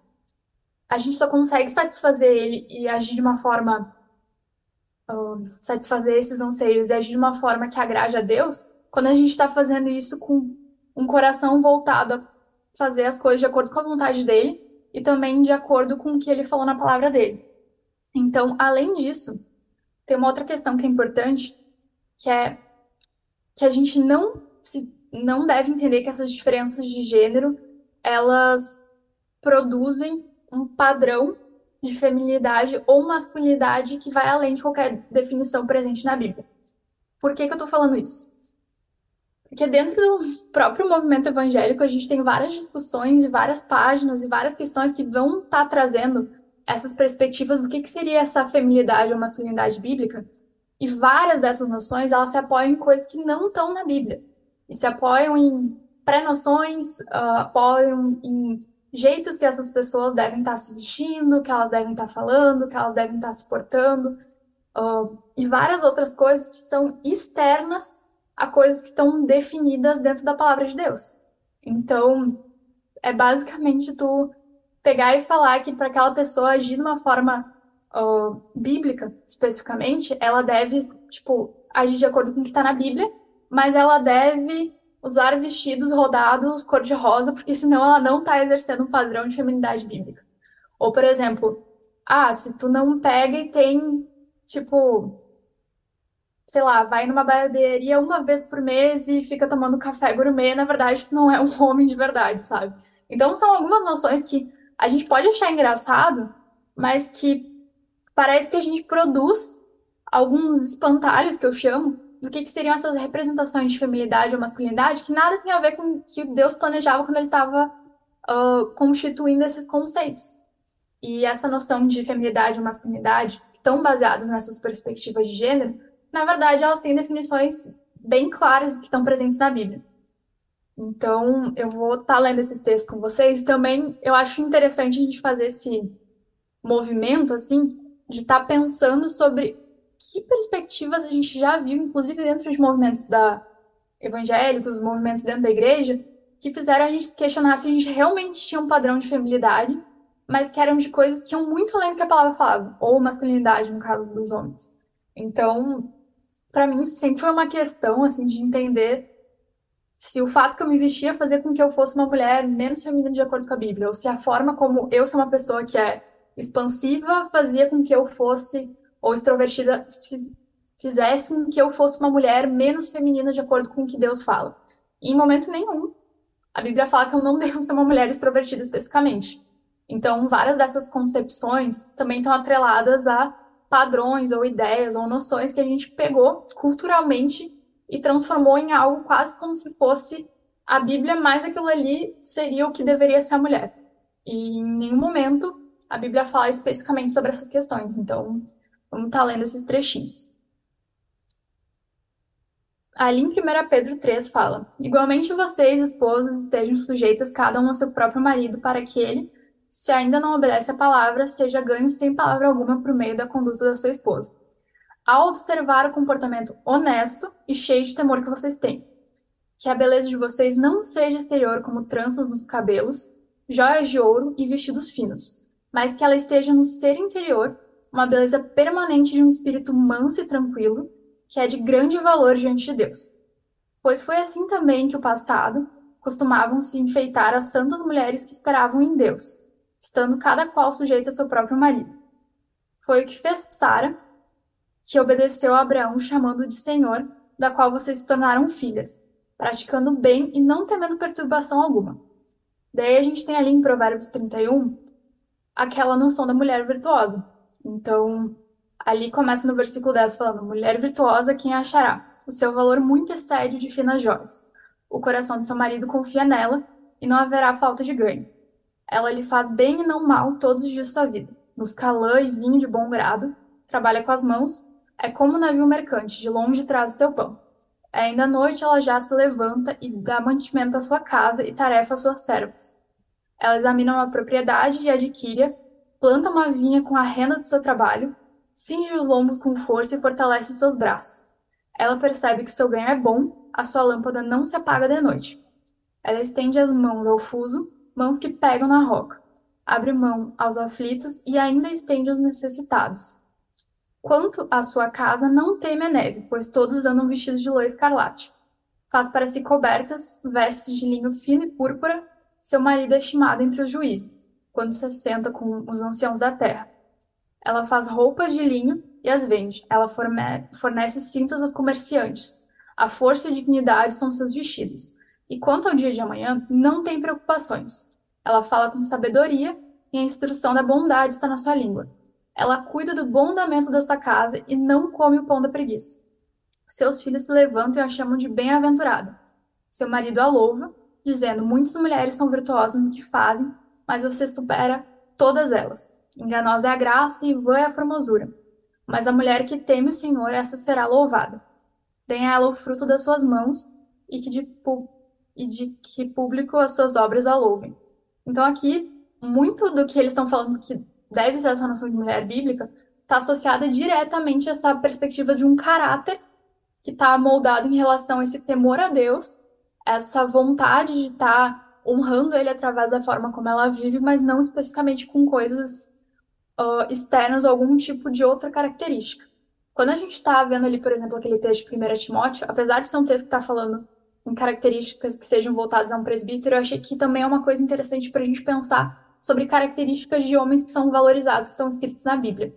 a gente só consegue satisfazer ele e agir de uma forma, satisfazer esses anseios e agir de uma forma que agrade a Deus, quando a gente está fazendo isso com um coração voltado a fazer as coisas de acordo com a vontade dele e também de acordo com o que ele falou na palavra dele. Então, além disso, tem uma outra questão que é importante, que é que a gente não deve entender que essas diferenças de gênero elas produzem um padrão de feminilidade ou masculinidade que vai além de qualquer definição presente na Bíblia. Por que eu tô falando isso? Porque dentro do próprio movimento evangélico a gente tem várias discussões e várias páginas e várias questões que vão estar trazendo essas perspectivas do que seria essa feminilidade ou masculinidade bíblica. E várias dessas noções, elas se apoiam em coisas que não estão na Bíblia. E se apoiam em pré-noções, apoiam em jeitos que essas pessoas devem estar se vestindo, que elas devem estar falando, que elas devem estar se portando, e várias outras coisas que são externas a coisas que estão definidas dentro da palavra de Deus. Então, é basicamente tu pegar e falar que para aquela pessoa agir de uma forma bíblica, especificamente, ela deve, tipo, agir de acordo com o que está na Bíblia, mas ela deve usar vestidos rodados cor-de-rosa, porque senão ela não está exercendo um padrão de feminidade bíblica. Ou, por exemplo, se tu não pega e tem, tipo, sei lá, vai numa barbearia uma vez por mês e fica tomando café gourmet, na verdade, tu não é um homem de verdade, sabe? Então, são algumas noções que a gente pode achar engraçado, mas que parece que a gente produz alguns espantalhos, que eu chamo, do que seriam essas representações de feminilidade ou masculinidade, que nada tem a ver com o que Deus planejava quando ele estava constituindo esses conceitos. E essa noção de feminilidade ou masculinidade, que estão baseadas nessas perspectivas de gênero, na verdade, elas têm definições bem claras que estão presentes na Bíblia. Então, eu vou estar lendo esses textos com vocês. Também eu acho interessante a gente fazer movimento, assim, de estar pensando sobre que perspectivas a gente já viu, inclusive dentro de movimentos evangélicos, movimentos dentro da igreja, que fizeram a gente se questionar se a gente realmente tinha um padrão de feminilidade, mas que eram de coisas que iam muito além do que a palavra falava, ou masculinidade, no caso dos homens. Então, para mim, isso sempre foi uma questão, assim, de entender se o fato que eu me vestia fazia com que eu fosse uma mulher menos feminina de acordo com a Bíblia, ou se a forma como eu sou uma pessoa que é expansiva fazia com que eu fosse, ou extrovertida, fizesse com que eu fosse uma mulher menos feminina de acordo com o que Deus fala. E em momento nenhum, a Bíblia fala que eu não devo ser uma mulher extrovertida especificamente. Então, várias dessas concepções também estão atreladas a padrões ou ideias ou noções que a gente pegou culturalmente e transformou em algo quase como se fosse a Bíblia, mas aquilo ali seria o que deveria ser a mulher. E em nenhum momento a Bíblia fala especificamente sobre essas questões. Então, vamos estar lendo esses trechinhos. Ali em 1 Pedro 3 fala: Igualmente vocês, esposas, estejam sujeitas cada um ao seu próprio marido, para que ele, se ainda não obedece à palavra, seja ganho sem palavra alguma por meio da conduta da sua esposa. Ao observar o comportamento honesto e cheio de temor que vocês têm, que a beleza de vocês não seja exterior como tranças nos cabelos, joias de ouro e vestidos finos, mas que ela esteja no ser interior, uma beleza permanente de um espírito manso e tranquilo, que é de grande valor diante de Deus. Pois foi assim também que o passado costumavam se enfeitar as santas mulheres que esperavam em Deus, estando cada qual sujeita a seu próprio marido. Foi o que fez Sara, que obedeceu a Abraão chamando de Senhor, da qual vocês se tornaram filhas, praticando bem e não temendo perturbação alguma. Daí a gente tem ali em Provérbios 31 aquela noção da mulher virtuosa. Então, ali começa no versículo 10 falando: Mulher virtuosa, quem a achará? O seu valor muito excede o de finas joias. O coração do seu marido confia nela e não haverá falta de ganho. Ela lhe faz bem e não mal todos os dias de sua vida. Busca lã e vinho de bom grado, trabalha com as mãos, é como um navio mercante, de longe traz o seu pão. Ainda à noite ela já se levanta e dá mantimento à sua casa e tarefa às suas servas. Ela examina uma propriedade e adquire, planta uma vinha com a renda do seu trabalho, cinge os lombos com força e fortalece os seus braços. Ela percebe que seu ganho é bom, a sua lâmpada não se apaga de noite. Ela estende as mãos ao fuso, mãos que pegam na roca. Abre mão aos aflitos e ainda estende aos necessitados. Quanto à sua casa, não teme a neve, pois todos andam vestidos de lã escarlate. Faz para si cobertas, vestes de linho fino e púrpura. Seu marido é estimado entre os juízes, quando se senta com os anciãos da terra. Ela faz roupas de linho e as vende. Ela fornece cintas aos comerciantes. A força e a dignidade são seus vestidos. E quanto ao dia de amanhã, não tem preocupações. Ela fala com sabedoria e a instrução da bondade está na sua língua. Ela cuida do bom andamento da sua casa e não come o pão da preguiça. Seus filhos se levantam e a chamam de bem-aventurada. Seu marido a louva, dizendo: Muitas mulheres são virtuosas no que fazem, mas você supera todas elas. Enganosa é a graça e vã é a formosura. Mas a mulher que teme o Senhor, essa será louvada. Dê a ela o fruto das suas mãos e de que público as suas obras a louvem. Então aqui, muito do que eles estão falando que deve ser essa noção de mulher bíblica está associada diretamente a essa perspectiva de um caráter que está moldado em relação a esse temor a Deus, essa vontade de estar honrando Ele através da forma como ela vive, mas não especificamente com coisas externas ou algum tipo de outra característica. Quando a gente está vendo ali, por exemplo, aquele texto de 1 Timóteo, apesar de ser um texto que está falando em características que sejam voltadas a um presbítero, eu achei que também é uma coisa interessante para a gente pensar sobre características de homens que são valorizados, que estão escritos na Bíblia.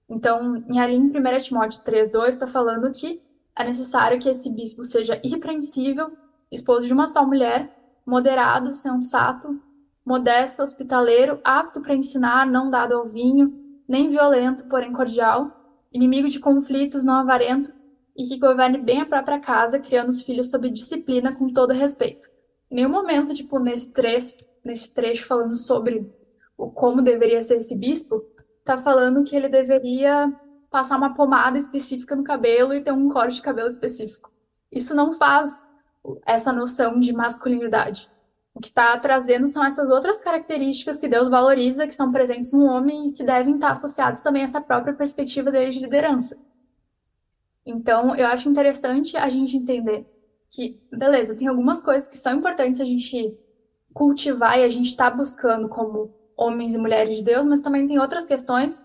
Então, ali em 1 Timóteo 3,2 está falando que é necessário que esse bispo seja irrepreensível, esposo de uma só mulher, moderado, sensato, modesto, hospitaleiro, apto para ensinar, não dado ao vinho, nem violento, porém cordial, inimigo de conflitos, não avarento, e que governe bem a própria casa, criando os filhos sob disciplina com todo respeito. Em nenhum momento, tipo, nesse trecho falando sobre como deveria ser esse bispo, tá falando que ele deveria passar uma pomada específica no cabelo e ter um corte de cabelo específico. Isso não faz essa noção de masculinidade. O que está trazendo são essas outras características que Deus valoriza, que são presentes no homem e que devem estar associados também a essa própria perspectiva dele de liderança. Então, eu acho interessante a gente entender que, beleza, tem algumas coisas que são importantes a gente cultivar e a gente está buscando como homens e mulheres de Deus, mas também tem outras questões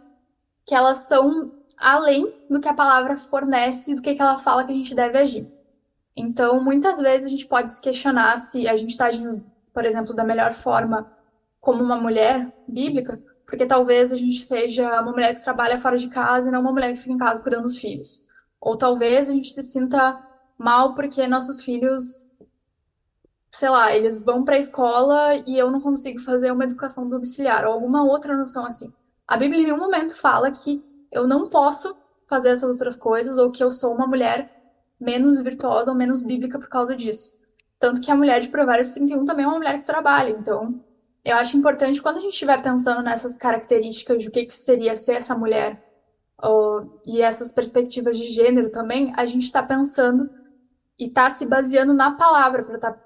que elas são além do que a palavra fornece, do que ela fala que a gente deve agir. Então, muitas vezes a gente pode se questionar se a gente está agindo, por exemplo, da melhor forma como uma mulher bíblica, porque talvez a gente seja uma mulher que trabalha fora de casa e não uma mulher que fica em casa cuidando dos filhos. Ou talvez a gente se sinta mal porque nossos filhos, sei lá, eles vão para a escola e eu não consigo fazer uma educação domiciliar, ou alguma outra noção assim. A Bíblia em nenhum momento fala que eu não posso fazer essas outras coisas ou que eu sou uma mulher menos virtuosa ou menos bíblica por causa disso. Tanto que a mulher de Provérbios 31 também é uma mulher que trabalha. Então, eu acho importante quando a gente estiver pensando nessas características de o que seria ser essa mulher e essas perspectivas de gênero também, a gente está pensando e está se baseando na palavra para estar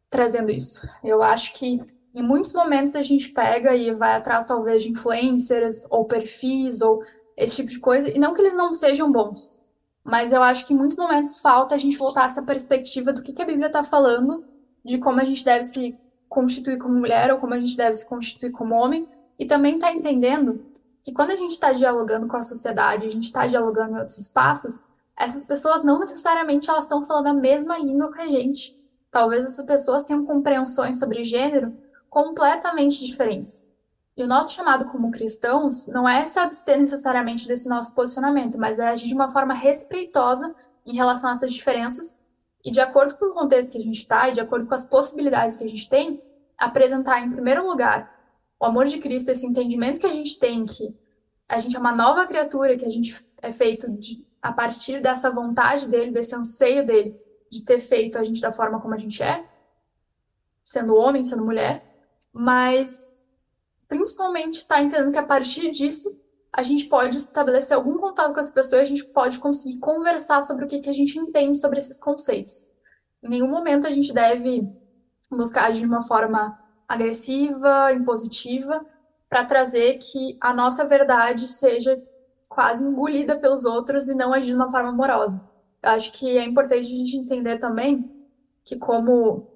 trazendo isso. Eu acho que em muitos momentos a gente pega e vai atrás talvez de influencers ou perfis ou esse tipo de coisa, e não que eles não sejam bons, mas eu acho que em muitos momentos falta a gente voltar a essa perspectiva do que a Bíblia está falando, de como a gente deve se constituir como mulher ou como a gente deve se constituir como homem, e também está entendendo que quando a gente está dialogando com a sociedade, a gente está dialogando em outros espaços, essas pessoas não necessariamente elas estão falando a mesma língua que a gente. Talvez essas pessoas tenham compreensões sobre gênero completamente diferentes. E o nosso chamado como cristãos não é se abster necessariamente desse nosso posicionamento, mas é agir de uma forma respeitosa em relação a essas diferenças e, de acordo com o contexto que a gente está e de acordo com as possibilidades que a gente tem, apresentar, em primeiro lugar, o amor de Cristo, esse entendimento que a gente tem que a gente é uma nova criatura, que a gente é feito a partir dessa vontade dele, desse anseio dele de ter feito a gente da forma como a gente é, sendo homem, sendo mulher, mas principalmente tá entendendo que a partir disso a gente pode estabelecer algum contato com as pessoas, a gente pode conseguir conversar sobre o que a gente entende sobre esses conceitos. Em nenhum momento a gente deve buscar agir de uma forma agressiva, impositiva, para trazer que a nossa verdade seja quase engolida pelos outros e não agir de uma forma amorosa. Eu acho que é importante a gente entender também que, como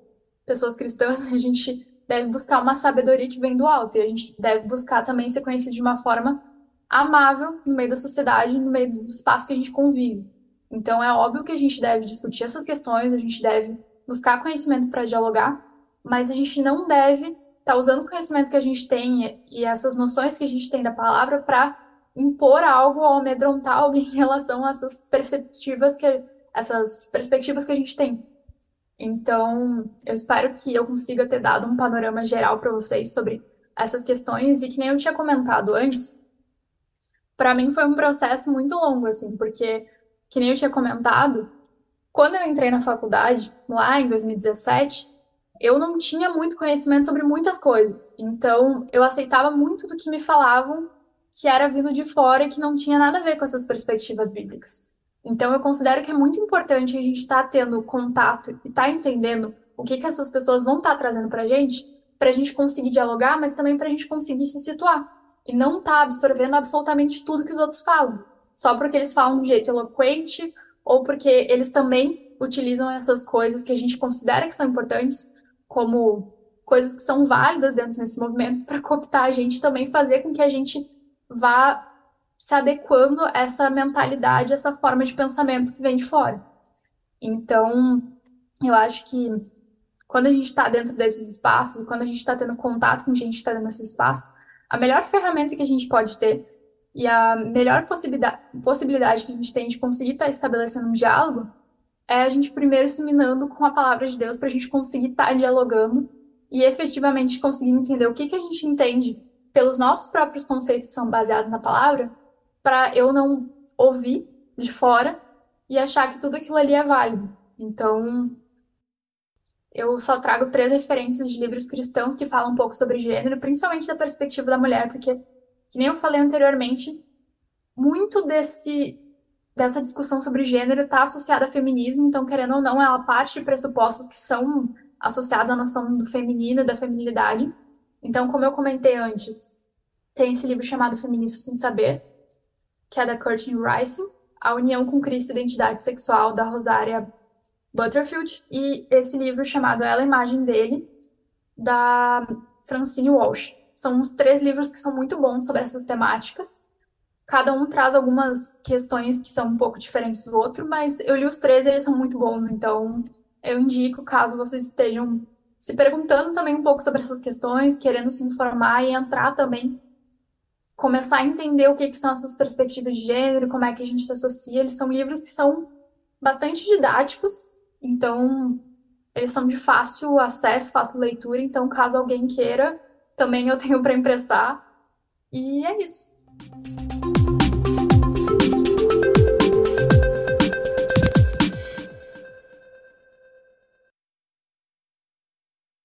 pessoas cristãs, a gente deve buscar uma sabedoria que vem do alto e a gente deve buscar também ser conhecido de uma forma amável no meio da sociedade, no meio do espaço que a gente convive. Então, é óbvio que a gente deve discutir essas questões, a gente deve buscar conhecimento para dialogar, mas a gente não deve estar usando o conhecimento que a gente tem e essas noções que a gente tem da palavra para impor algo ou amedrontar alguém em relação a essas perspectivas que a gente tem. Então, eu espero que eu consiga ter dado um panorama geral para vocês sobre essas questões e que nem eu tinha comentado antes, para mim foi um processo muito longo assim, porque que nem eu tinha comentado, quando eu entrei na faculdade, lá em 2017, eu não tinha muito conhecimento sobre muitas coisas. Então, eu aceitava muito do que me falavam que era vindo de fora e que não tinha nada a ver com essas perspectivas bíblicas. Então, eu considero que é muito importante a gente estar tendo contato e estar entendendo o que essas pessoas vão estar trazendo para a gente conseguir dialogar, mas também para a gente conseguir se situar. E não estar absorvendo absolutamente tudo que os outros falam. Só porque eles falam de um jeito eloquente ou porque eles também utilizam essas coisas que a gente considera que são importantes como coisas que são válidas dentro desses movimentos para cooptar a gente também fazer com que a gente vá se adequando a essa mentalidade, essa forma de pensamento que vem de fora. Então, eu acho que quando a gente está dentro desses espaços, quando a gente está tendo contato com gente que está dentro desses espaços, a melhor ferramenta que a gente pode ter e a melhor possibilidade que a gente tem de conseguir estar estabelecendo um diálogo é a gente primeiro se minando com a palavra de Deus para a gente conseguir estar dialogando e efetivamente conseguir entender o que a gente entende pelos nossos próprios conceitos que são baseados na palavra, para eu não ouvir de fora e achar que tudo aquilo ali é válido. Então, eu só trago três referências de livros cristãos que falam um pouco sobre gênero, principalmente da perspectiva da mulher, porque, que nem eu falei anteriormente, muito dessa discussão sobre gênero está associada a feminismo, então, querendo ou não, ela parte de pressupostos que são associados à noção do feminino e da feminilidade. Então, como eu comentei antes, tem esse livro chamado Feminista Sem Saber, que é da Curtin Rising, A União com Cristo e Identidade Sexual, da Rosaria Butterfield, e esse livro chamado Ela, a Imagem dele, da Francine Walsh. São uns 3 livros que são muito bons sobre essas temáticas. Cada um traz algumas questões que são um pouco diferentes do outro, mas eu li os 3 e eles são muito bons, então eu indico caso vocês estejam se perguntando também um pouco sobre essas questões, querendo se informar e entrar também, começar a entender o que, que são essas perspectivas de gênero, como é que a gente se associa. Eles são livros que são bastante didáticos, então eles são de fácil acesso, fácil leitura, então caso alguém queira, também eu tenho para emprestar. E é isso.